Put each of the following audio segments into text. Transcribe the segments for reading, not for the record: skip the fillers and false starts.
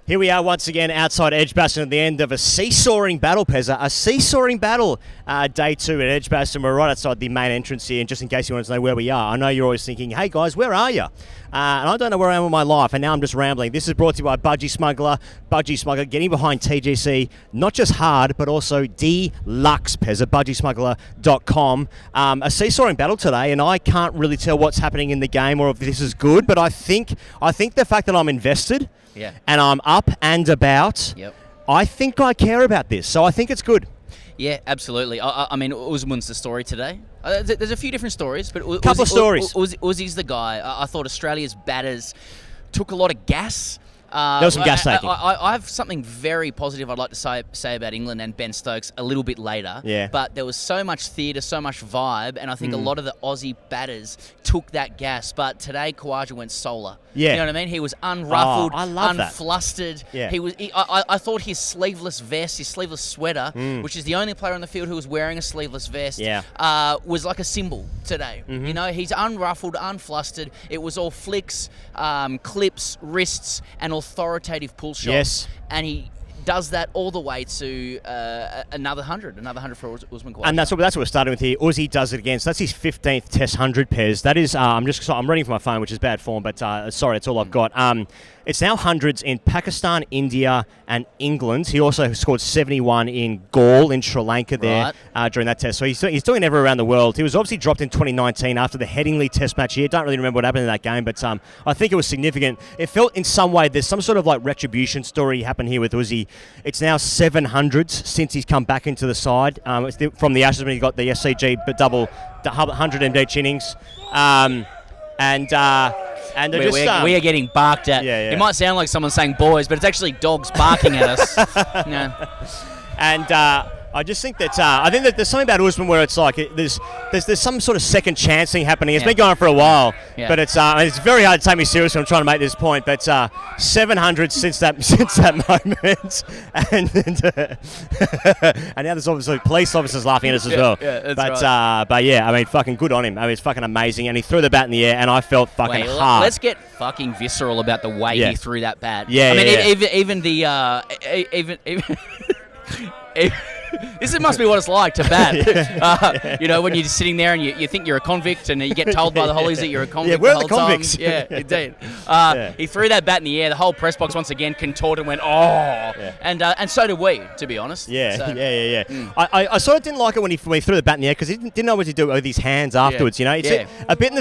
Here we are once again outside Edgbaston at the end of a seesawing battle, Pezza. A seesawing battle, day 2 at Edgbaston. We're right outside the main entrance here, and just in case you want to know where we are, I know you're always thinking, hey guys, where are you? And I don't know where I am in my life, and now I'm just rambling. This is brought to you by Budgy Smuggler. Budgy Smuggler, getting behind TGC, not just hard, but also deluxe, Pezza, budgysmuggler.com. A seesawing battle today, and I can't really tell what's happening in the game or if this is good, but I think the fact that I'm invested, and I'm up and about, I think I care about this, so I think it's good. Yeah, absolutely. I mean, Usman's the story today. There's a few different stories, but couple of stories. Uzi's the guy. I thought Australia's batters took a lot of gas. There was some gas taking. I have something very positive I'd like to say about England and Ben Stokes a little bit later. Yeah. But there was so much theatre, so much vibe, and I think a lot of the Aussie batters took that gas. But today, Khawaja went solar. Yeah. You know what I mean? He was unruffled, unflustered. Yeah. I thought his sleeveless vest, his sleeveless sweater, which is the only player on the field who was wearing a sleeveless vest, was like a symbol today. You know, he's unruffled, unflustered. It was all flicks, clips, wrists, and authoritative pull shots. Yes. And he does that all the way to another 100 for Usman Khawaja. And that's what we're starting with here. Uzi does it again. So that's his 15th Test 100, Pez. That is, I'm reading from my phone, which is bad form, but sorry, that's all I've got. It's now hundreds in Pakistan, India, and England. He also scored 71 in Gaul, in Sri Lanka there during that test. So he's doing it everywhere around the world. He was obviously dropped in 2019 after the Headingley test match here. Don't really remember what happened in that game, but I think it was significant. It felt in some way there's some sort of like retribution story happened here with Uzi. It's now 700s since he's come back into the side. From the Ashes when he got the SCG double 100 MD innings. And we are getting barked at. Yeah. It might sound like someone saying boys, but it's actually dogs barking at us. And I just think that there's something about Usman where it's like there's some sort of second chance thing happening. It's been going for a while, but it's very hard to take me seriously. I'm trying to make this point, but 700 since that moment, and now there's obviously police officers laughing at us as well. Yeah, but yeah, I mean, fucking good on him. I mean, it's fucking amazing, and he threw the bat in the air, and I felt fucking hard. Let's get fucking visceral about the way he threw that bat. This must be what it's like to bat. You know, when you're just sitting there and you think you're a convict and you get told by the Hollies that you're a convict where the are whole the convicts? time. Yeah, indeed. He threw that bat in the air. The whole press box once again contorted and went, and so did we, to be honest. I sort of didn't like it when he threw the bat in the air because he didn't know what to do with his hands afterwards. You know, it's a bit in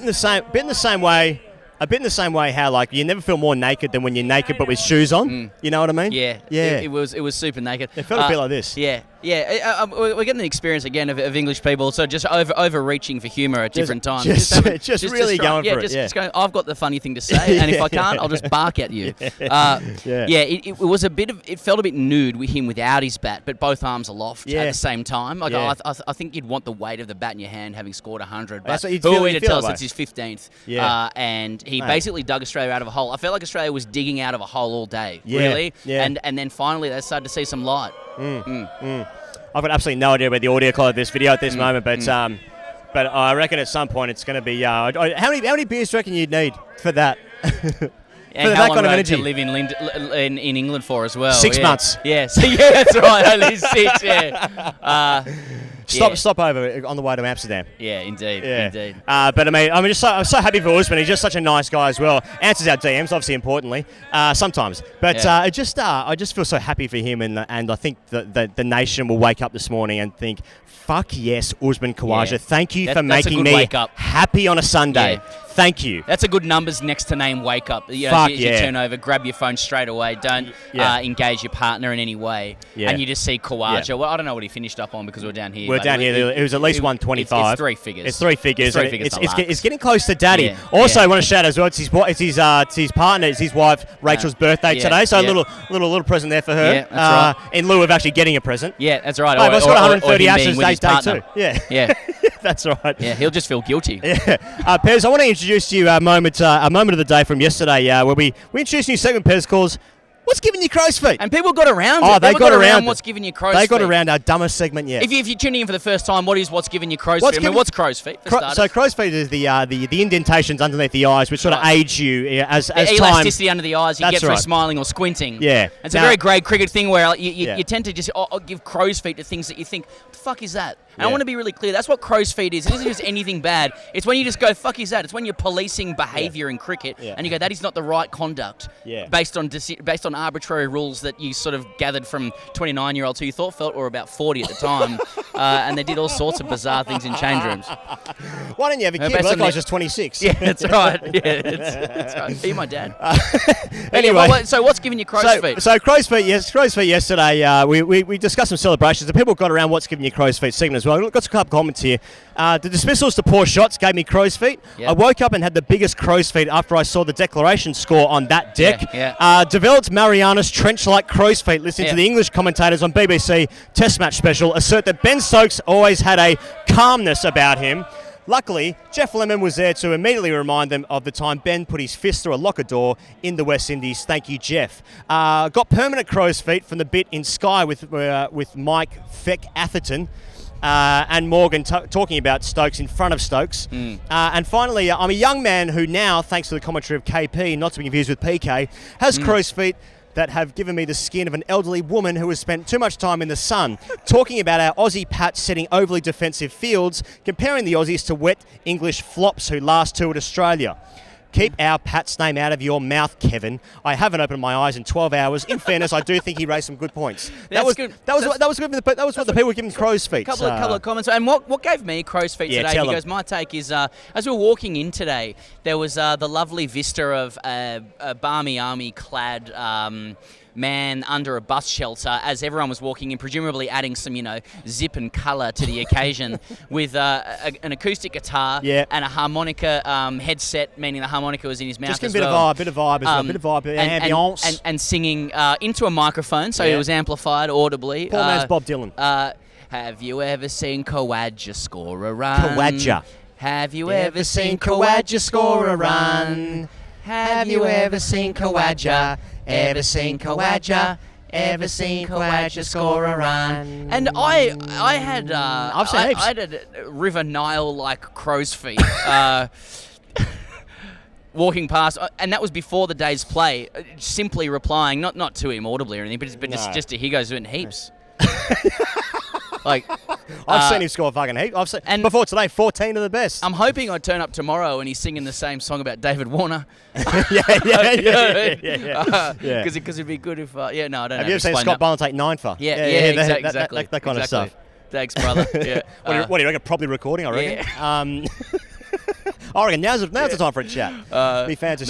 the same way. A bit in the same way how, like, you never feel more naked than when you're naked but with shoes on. You know what I mean? Yeah. It was super naked. It felt a bit like this. Yeah. We're getting the experience again of English people, so just overreaching for humour at different times. Just really going for it. Just going, I've got the funny thing to say, and if I can't, I'll just bark at you. It was it felt a bit nude with him without his bat, but both arms aloft at the same time. Like I think you'd want the weight of the bat in your hand having scored 100. But who are we to tell us it's his 15th? And he basically dug Australia out of a hole. I felt like Australia was digging out of a hole all day, really. Yeah. And then finally they started to see some light. I've got absolutely no idea about the audio quality of this video at this moment, but I reckon at some point it's going to be. How many beers do you reckon you'd need for that? And how long would you live in England for as well? 6 months. Yeah, that's right. Only 6. Yeah. Stop over on the way to Amsterdam. Yeah, indeed. But I mean, I'm so happy for Usman. He's just such a nice guy as well. Answers our DMs, obviously, importantly, sometimes. But I just feel so happy for him, and I think that the nation will wake up this morning and think, fuck yes, Usman Khawaja. Thank you for making me happy on a Sunday. Yeah. Thank you. That's a good numbers next to name wake up. You turn over, grab your phone straight away. Don't engage your partner in any way. Yeah. And you just see Khawaja. Yeah. Well, I don't know what he finished up on because we're down here. We're down here. It was at least 125. It's 3 figures. It's 3 figures. It's getting close to Daddy. Yeah. Also, I want to shout as well. It's his partner. It's his wife Rachel's birthday today. So a little present there for her. Yeah, that's right. In lieu of actually getting a present. Yeah, that's right. I've got 130 Ashes day too. Yeah. That's right. Yeah, he'll just feel guilty. Yeah. Pez, I want to introduce to you a moment of the day from yesterday where we introduced a new segment, Pez, calls What's giving you crow's feet? And people got around Oh, it. they People got around what's giving you crow's feet. They got around our dumbest segment yet. If you're tuning in for the first time, what's giving you crow's feet? I mean, what's crow's feet? So crow's feet is the indentations underneath the eyes, which sort of age you as time. Elasticity under the eyes you get through right. smiling or squinting. Yeah. It's a very grade cricket thing where you tend to just give crow's feet to things that you think, what the fuck is that? And I want to be really clear. That's what crow's feet is. It isn't just anything bad. It's when you just go, fuck is that? It's when you're policing behaviour in cricket and you go, that is not the right conduct based on arbitrary rules that you sort of gathered from 29-year-olds who you thought felt were about 40 at the time. And they did all sorts of bizarre things in change rooms. Why don't you have a kid? Well, that guy's just 26. Yeah, that's right. Yeah, that's right. Are you my dad? Anyway. So what's giving you crow's feet? So crow's feet yesterday, we discussed some celebrations. The people got around what's giving you crow's feet segment as well. I've got a couple of comments here. The dismissals to poor shots gave me crow's feet. Yep. I woke up and had the biggest crow's feet after I saw the declaration score on that deck. Developed Mariana's trench-like crow's feet listening to the English commentators on BBC Test Match Special assert that Ben Stokes always had a calmness about him. Luckily, Jeff Lemon was there to immediately remind them of the time Ben put his fist through a locker door in the West Indies. Thank you, Jeff. Got permanent crow's feet from the bit in Sky with Mike Feck Atherton. And Morgan talking about Stokes in front of Stokes. And finally, I'm a young man who now, thanks to the commentary of KP, not to be confused with PK, has crow's feet that have given me the skin of an elderly woman who has spent too much time in the sun. Talking about our Aussie Pats setting overly defensive fields, comparing the Aussies to wet English flops who last toured Australia. Keep our Pat's name out of your mouth, Kevin. I haven't opened my eyes in 12 hours. In fairness, I do think he raised some good points. That was good. That was what the people were giving crow's feet. Couple of comments. And what gave me crow's feet today? He goes, my take is, as we were walking in today, there was the lovely vista of a Barmy Army clad man under a bus shelter as everyone was walking in, presumably adding some, zip and colour to the occasion with an acoustic guitar and a harmonica headset, meaning the harmonica was in his mouth. Just a bit of vibe, ambience. And singing into a microphone, so it was amplified audibly. Poor man's Bob Dylan. Have you ever seen Khawaja score a run? Khawaja. Have you ever seen Khawaja score a run? Have you ever seen Khawaja? Ever seen Khawaja? Ever seen Khawaja score a run? And I had I had a River Nile like crow's feet walking past, and that was before the day's play. Simply replying, not to him audibly or anything, but just to Higgins in heaps. Like I've seen him score fucking heap. And before today, 14 of the best. I'm hoping I turn up tomorrow and he's singing the same song about David Warner. Because it'd be good if I don't know. Have you ever seen Scott Boland take 9 for? Exactly. That kind of stuff. Thanks, brother. Yeah. What do you reckon? Probably recording, I reckon. Yeah. I reckon now's the time for a chat. Be fans of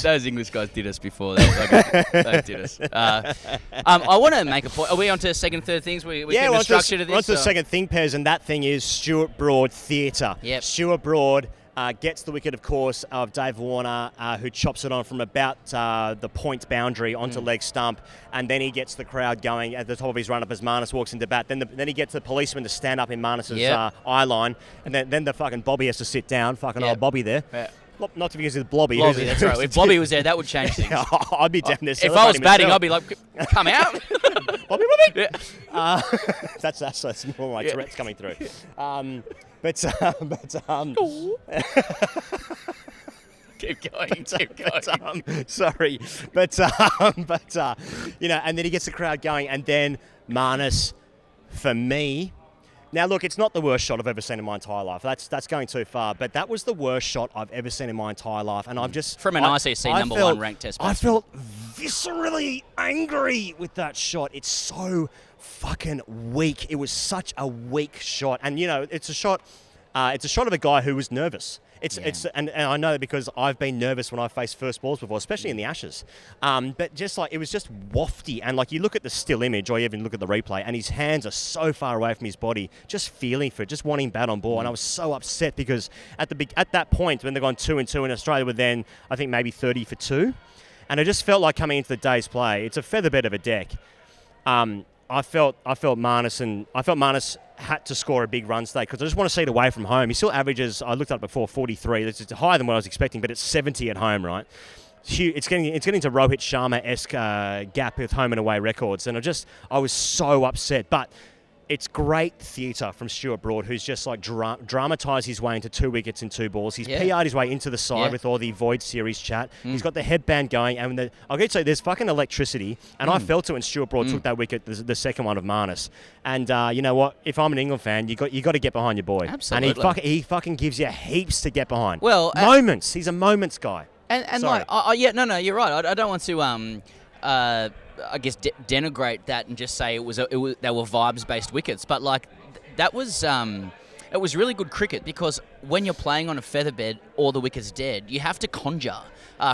those English guys did us before. They did us. I want to make a point. Are we on to second, third things? We can the structure to this. We're on to the second thing, Pez, and that thing is Stuart Broad Theatre. Yep. Stuart Broad gets the wicket, of course, of Dave Warner, who chops it on from about the point boundary onto leg stump, and then he gets the crowd going at the top of his run-up as Marnus walks into bat. Then he gets the policeman to stand up in Marnus's eye line, and then the fucking Bobby has to sit down. Fucking old Bobby there. Yeah. Not to be confused with Blobby. That's right. If Bobby was there, that would change things. I'd be down there. If I was batting, I'd be like, come out. Bobby. Yeah. That's more like Tourette's coming through. Keep going. Sorry. And then he gets the crowd going, and then Marnus, for me. Now, look, it's not the worst shot I've ever seen in my entire life. That's going too far. But that was the worst shot I've ever seen in my entire life. And I've just... From an ICC number one ranked test batsman. I felt viscerally angry with that shot. It's so fucking weak. It was such a weak shot. And, it's a shot of a guy who was nervous. And I know that because I've been nervous when I faced first balls before, especially in the Ashes. But just like, it was just wafty. And like, you look at the still image or you even look at the replay and his hands are so far away from his body, just feeling for it, just wanting bat on ball. And I was so upset because at that point when they've gone 2-2 in Australia were then, I think maybe 30 for 2. And it just felt like coming into the day's play, it's a featherbed of a deck. I felt Marnus had to score a big run today because I just want to see it away from home. He still averages, I looked up before, 43. It's higher than what I was expecting, but it's 70 at home, right? it's getting to Rohit Sharma-esque gap with home and away records, and I was so upset. But it's great theatre from Stuart Broad, who's just like dramatised his way into 2 wickets and 2 balls. He's PR'd his way into the side with all the Void Series chat. He's got the headband going, and I'll get to say there's fucking electricity, and I felt it when Stuart Broad took that wicket, the second one of Marnus. And you know what? If I'm an England fan, you got to get behind your boy. Absolutely. And he fucking gives you heaps to get behind. Well, moments. He's a moments guy. And Sorry. no, you're right. I don't want to I guess denigrate that and just say they were vibes-based wickets, but like that was it was really good cricket, because when you're playing on a featherbed or the wicket's dead, you have to conjure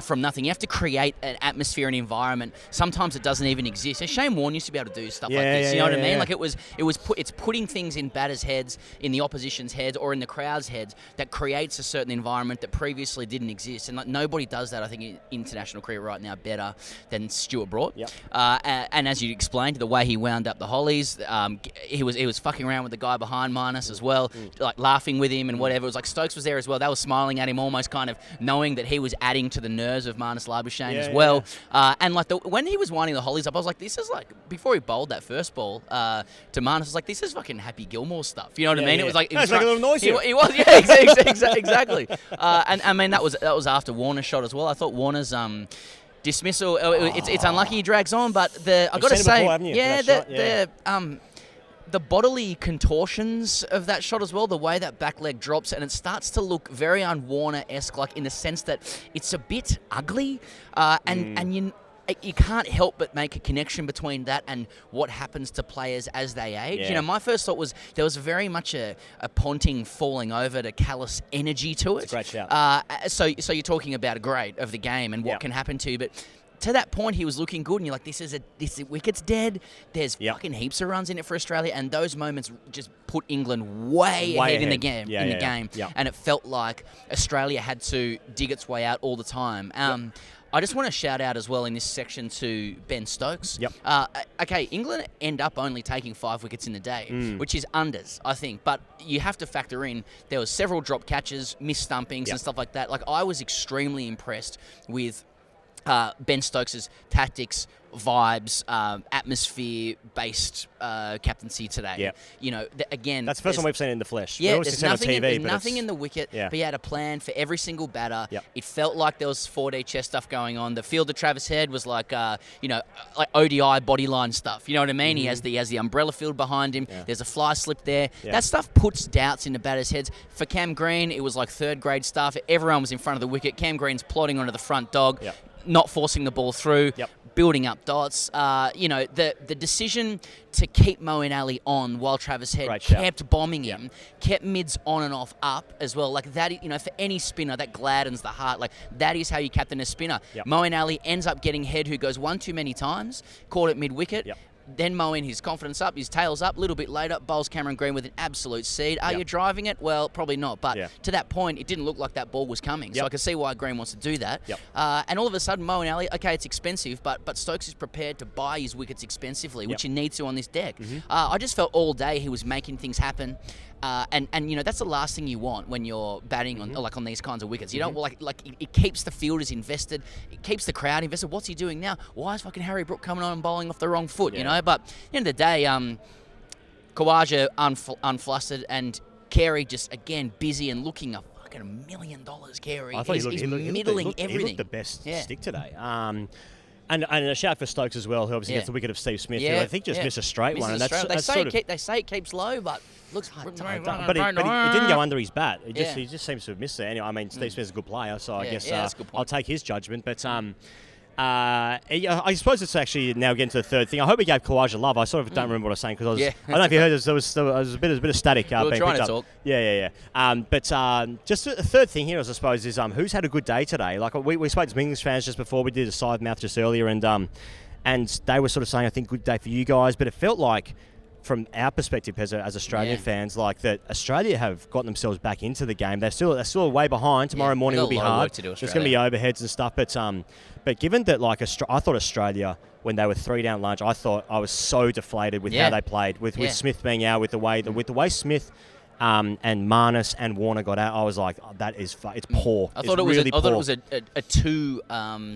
from nothing. You have to create an atmosphere and environment. Sometimes it doesn't even exist. And Shane Warne used to be able to do stuff like this. You know what I mean? Like it's putting things in batters' heads, in the opposition's heads, or in the crowd's heads that creates a certain environment that previously didn't exist. And like nobody does that, I think, in international cricket right now better than Stuart Broad. Yep. And as you explained, the way he wound up the Hollies, he was fucking around with the guy behind Marnus as well, like laughing with him and whatever. It was like Stokes was there as well. They were smiling at him, almost kind of knowing that he was adding to the nerves of Marnus Labuschagne as well. And like when he was winding the Hollies up, I was like, this is like, before he bowled that first ball to Marnus, I was like, this is fucking Happy Gilmore stuff. You know what I mean? It was like, it was like a little noise. He was, exactly. And I mean, that was after Warner's shot as well. I thought Warner's dismissal. It's unlucky he drags on, but I got to say, the bodily contortions of that shot as well, the way that back leg drops, and it starts to look very un-Warner-esque, like in the sense that it's a bit ugly, and you can't help but make a connection between that and what happens to players as they age. Yeah. You know, my first thought was there was very much a Ponting falling over to callous energy to it. It's a great shout. So you're talking about a grade of the game and what can happen to you, but to that point, he was looking good, and you're like, this wicket's dead. There's fucking heaps of runs in it for Australia, and those moments just put England way ahead in the game. And it felt like Australia had to dig its way out all the time. I just want to shout out as well in this section to Ben Stokes. Okay, England end up only taking 5 wickets in the day, which is unders, I think. But you have to factor in there was several drop catches, missed stumpings and stuff like that. Like, I was extremely impressed with Ben Stokes' tactics, vibes, atmosphere-based captaincy today. Yep. You know, again... That's the first time we've seen it in the flesh. Yeah, there's nothing in the wicket, but he had a plan for every single batter. Yep. It felt like there was 4D chess stuff going on. The field of Travis Head was like, like ODI bodyline stuff. You know what I mean? He has the umbrella field behind him. There's a fly slip there. That stuff puts doubts into batters' heads. For Cam Green, it was like third-grade stuff. Everyone was in front of the wicket. Cam Green's plodding onto the front dog. Not forcing the ball through, building up dots. The decision to keep Moeen Ali on while Travis Head kept bombing him, kept mids on and off up as well. Like that, for any spinner, that gladdens the heart. Like that is how you captain a spinner. Moeen Ali ends up getting Head, who goes one too many times, caught it mid-wicket. Then Moeen, his confidence up, his tail's up. A little bit later, bowls Cameron Green with an absolute seed. Are you driving it? Well, probably not. But to that point, it didn't look like that ball was coming. So I can see why Green wants to do that. And all of a sudden, Moeen Ali, okay, it's expensive, but Stokes is prepared to buy his wickets expensively, which you need to on this deck. I just felt all day he was making things happen. And that's the last thing you want when you're batting on these kinds of wickets. You don't it keeps the fielders invested, it keeps the crowd invested. What's he doing now? Why is fucking Harry Brook coming on and bowling off the wrong foot? You know, but at the end of the day, Khawaja unflustered, and Carey just again busy and looking a fucking $1 million. Carey, I thought he's middling everything. He looked the best stick today. And a shout for Stokes as well, who obviously gets the wicket of Steve Smith, who I think just missed a straight one. And they say it keeps low, but looks... But it didn't go under his bat. He just seems to have missed it. Anyway, I mean, Steve Smith's a good player, so I guess I'll take his judgment. But I suppose it's actually now getting to the third thing. I hope we gave Khawaja love. I sort of don't remember what I was saying because I don't know if you heard. There was a bit of static. We were trying to talk. Yeah. But just the third thing here, I suppose, is who's had a good day today. Like we spoke to some English fans just before we did a side mouth just earlier, and they were sort of saying, I think good day for you guys, but it felt like, from our perspective as Australian fans, like that Australia have gotten themselves back into the game. They're still way behind. Tomorrow morning will be hard. There's going to be overheads and stuff, but given that I thought Australia, when they were 3 down lunch, I thought I was so deflated with how they played with Smith being out, with the way Smith and Marnus and Warner got out, I was like, oh, that is it's poor. I thought it was a 2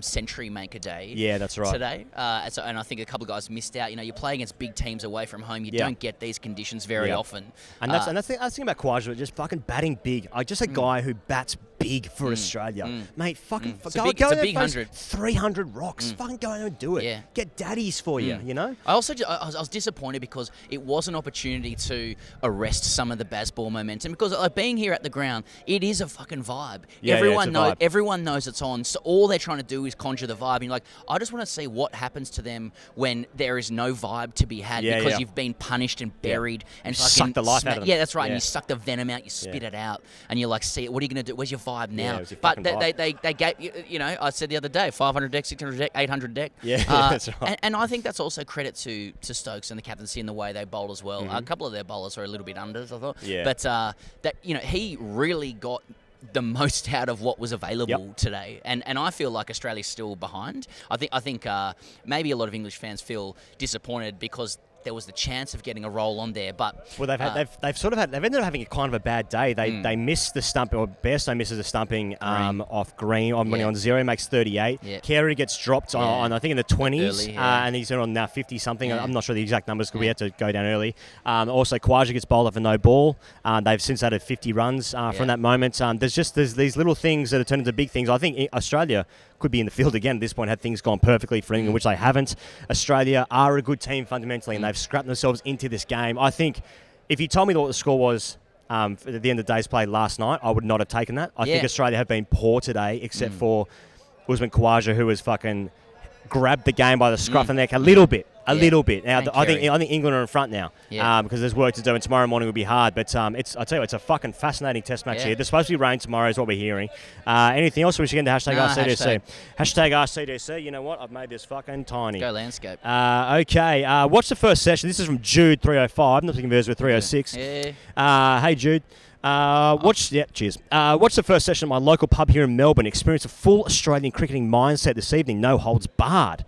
century maker day. Yeah, that's right. Today, and I think a couple of guys missed out. You play against big teams away from home. You don't get these conditions very often. And that's the thing about Khawaja, just fucking batting big. Just a guy who bats big for Australia. Mate, fucking go it's a big 100. 300 rocks. Fucking go and do it. Yeah. Get daddies for you, you know? I was disappointed because it was an opportunity to arrest some of the baseball momentum, because being here at the ground, it is a fucking vibe. Everyone knows it's on, so all they're trying to do is conjure the vibe. And I just want to see what happens to them when there is no vibe to be had because you've been punished and buried and fucking suck the life out of them. Yeah, that's right. And you suck the venom out, you spit it out, and you're like, see, what are you going to do? Where's your vibe now? But they gave, I said the other day, 500 deck, 600 deck, 800 deck. Yeah, that's right. And I think that's also credit to Stokes and the captaincy and the way they bowled as well. A couple of their bowlers were a little bit unders, I thought. Yeah. But he really got the most out of what was available today, and I feel like Australia's still behind. I think maybe a lot of English fans feel disappointed because there was the chance of getting a roll on there, but they've ended up having a kind of a bad day. They missed the stumping, or Bairstow misses a stumping off Green on 0, makes 38. Yeah. Carey gets dropped on I think in the 20s, early, and he's on now 50 something. I'm not sure the exact numbers because we had to go down early. Also, Khawaja gets bowled for no ball. They've since added 50 runs from that moment. There's these little things that have turned into big things. I think Australia could be in the field again at this point had things gone perfectly for England, which they haven't. Australia are a good team fundamentally, and they've scrapped themselves into this game. I think if you told me what the score was at the end of the day's play last night, I would not have taken that. I think Australia have been poor today, except for Usman Khawaja, who has fucking grabbed the game by the scruff of the neck a little bit. Little bit. Now, I think England are in front now because there's work to do, and tomorrow morning will be hard. But I tell you, it's a fucking fascinating test match here. There's supposed to be rain tomorrow, is what we're hearing. Anything else? We should get into hashtag ASKTGC. Hashtag ASKTGC. You know what? I've made this fucking tiny. Go landscape. Okay. Watch the first session. This is from Jude 305. Not thinking verse with 306. Hey Jude. Cheers. Watch the first session at my local pub here in Melbourne. Experience a full Australian cricketing mindset this evening. No holds barred.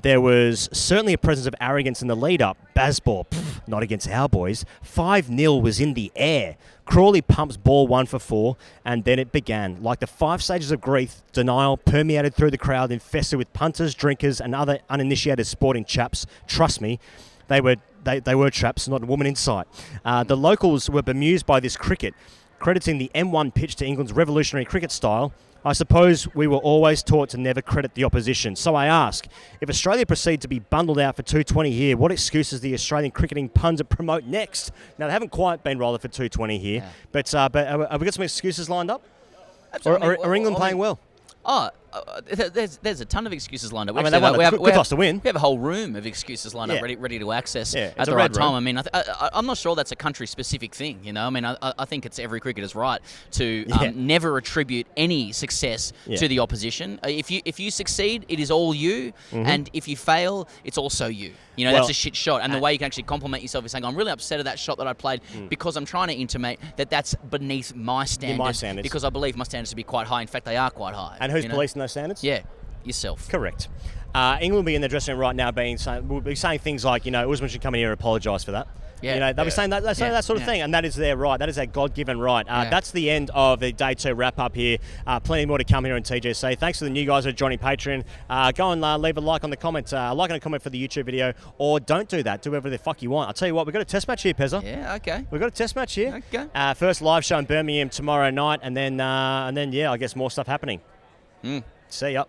There was certainly a presence of arrogance in the lead-up. Bazball, not against our boys. 5-0 was in the air. Crawley pumps ball 1 for 4, and then it began. Like the 5 stages of grief, denial permeated through the crowd, infested with punters, drinkers, and other uninitiated sporting chaps. Trust me, they were traps, not a woman in sight. The locals were bemused by this cricket, crediting the M1 pitch to England's revolutionary cricket style. I suppose we were always taught to never credit the opposition. So I ask, if Australia proceed to be bundled out for 220 here, what excuses the Australian cricketing pundit promote next? Now, they haven't quite been rolled for 220 here, but have we got some excuses lined up? Absolutely. Or are England playing well? There's a ton of excuses lined up. I mean, they won good toss to win. We have a whole room of excuses lined up, ready to access at the right time. I mean, I'm not sure that's a country-specific thing. I mean, I think it's every cricketer's right to never attribute any success to the opposition. If you succeed, it is all you, and if you fail, it's also you. That's a shit shot. And the way you can actually compliment yourself is saying, I'm really upset at that shot that I played because I'm trying to intimate that that's beneath my standards. Because I believe my standards to be quite high. In fact, they are quite high. And who's policing those standards? Yeah, yourself. Correct. England will be in their dressing room right now will be saying things like, Usman should come in here and apologise for that. They'll be saying that, that sort of thing, and that is their right. That is their God-given right. That's the end of the Day 2 wrap-up here. Plenty more to come here on TGC. Thanks to the new guys who are joining Patreon. Go and leave a like on the comment, like and a comment for the YouTube video, or don't do that. Do whatever the fuck you want. I'll tell you what, we've got a test match here, Pezza. Yeah, okay. We've got a test match here. Okay. First live show in Birmingham tomorrow night, and then I guess more stuff happening. See ya.